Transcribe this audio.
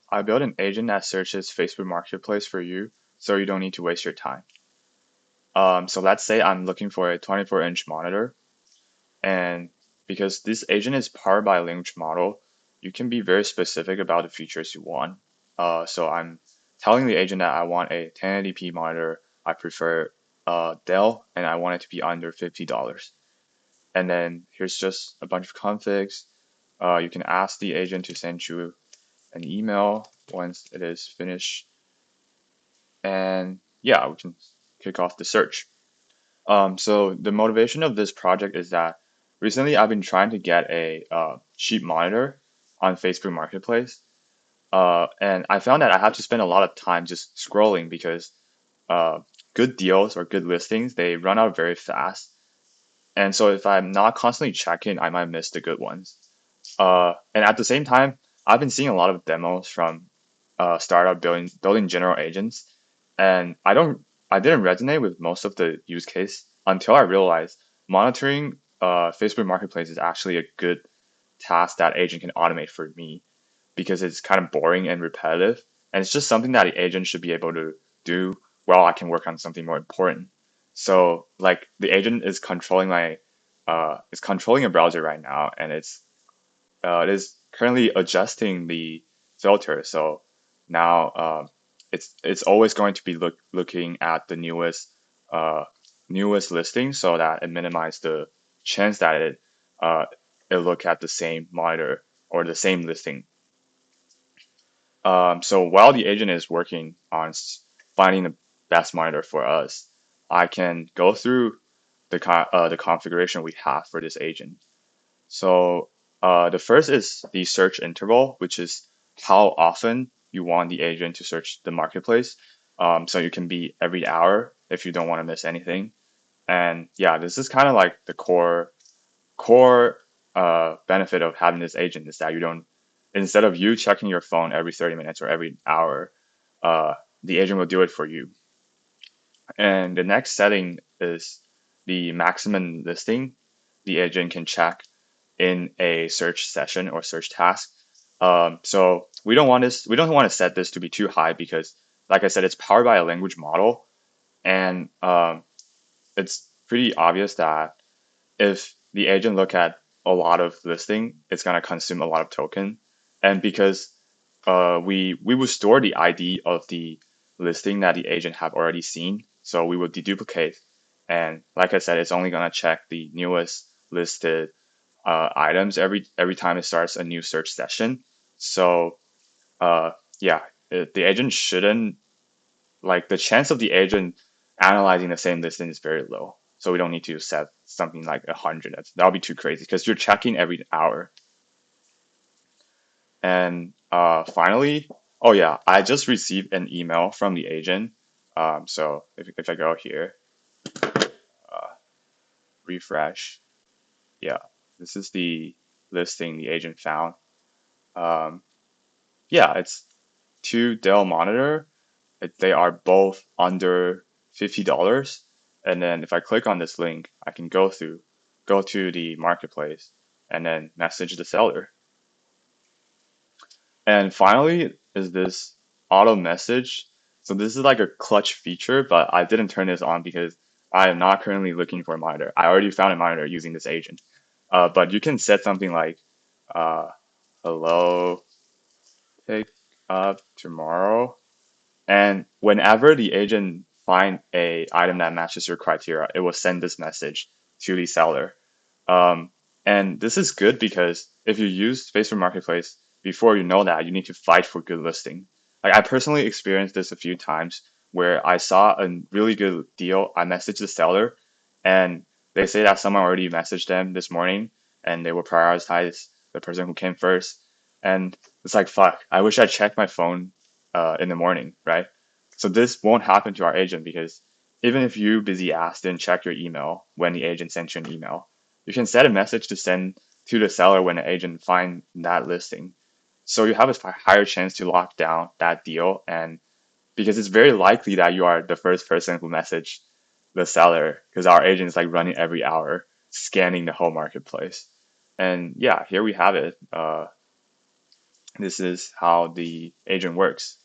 I built an agent that searches Facebook Marketplace for you, so you don't need to waste your time. So let's say I'm looking for a 24-inch monitor, and because this agent is powered by a language model, you can be very specific about the features you want. So I'm telling the agent that I want a 1080p monitor. I prefer Dell, and I want it to be under $50. And then here's just a bunch of configs. You can ask the agent to send you an email once it is finished. And yeah, we can kick off the search. So the motivation of this project is that recently I've been trying to get a cheap monitor on Facebook Marketplace. And I found that I have to spend a lot of time just scrolling because uh, good deals or good listings, they run out very fast. And so if I'm not constantly checking, I might miss the good ones. And at the same time, I've been seeing a lot of demos from startup building general agents, and I didn't resonate with most of the use case until I realized monitoring Facebook Marketplace is actually a good task that agent can automate for me because it's kind of boring and repetitive, and it's just something that the agent should be able to do while I can work on something more important. So like the agent is controlling a browser right now, and it is currently adjusting the filter. So now it's always going to be looking at the uh, newest listing so that it minimizes the chance that uh, it look at the same monitor or the same listing. So while the agent is working on finding the best monitor for us, I can go through the configuration we have for this agent. So the first is the search interval, which is how often you want the agent to search the marketplace. So you can be every hour if you don't want to miss anything. And yeah, this is kind of like the core benefit of having this agent is that you don't instead of you checking your phone every 30 minutes or every hour, uh, the agent will do it for you. And the next setting is the maximum listing the agent can check in a search session or search task. So we don't want to set this to be too high because, like I said, it's powered by a language model, and it's pretty obvious that if the agent look at a lot of listing, it's gonna consume a lot of token, and because we will store the ID of the listing that the agent have already seen, so we will deduplicate, and like I said, it's only gonna check the newest listed items every time it starts a new search session. So uh, yeah, the agent shouldn't like the chance of the agent analyzing the same listing is very low. So we don't need to set something like 100. That'll be too crazy because you're checking every hour. And finally, oh yeah, I just received an email from the agent. So if I go here, uh, refresh, yeah, this is the listing the agent found. Um, yeah, it's two Dell monitor. They are both under $50. And then if I click on this link, I can go to the marketplace and then message the seller. And finally is this auto message. So this is like a clutch feature, but I didn't turn this on because I am not currently looking for a monitor. I already found a monitor using this agent. But you can set something like, uh, hello, pick up tomorrow. And whenever the agent find a item that matches your criteria, it will send this message to the seller. Um, and this is good because if you use Facebook Marketplace before you know that, you need to fight for good listing. Like I personally experienced this a few times where I saw a really good deal. I messaged the seller and they say that someone already messaged them this morning and they will prioritize the person who came first. And it's like, fuck, I wish I checked my phone in the morning, right? So this won't happen to our agent because even if you busy ass didn't check your email when the agent sent you an email, you can set a message to send to the seller when the agent find that listing. So you have a higher chance to lock down that deal, and because it's very likely that you are the first person who messaged the seller because our agent is like running every hour scanning the whole marketplace. And yeah, here we have it. This is how the agent works.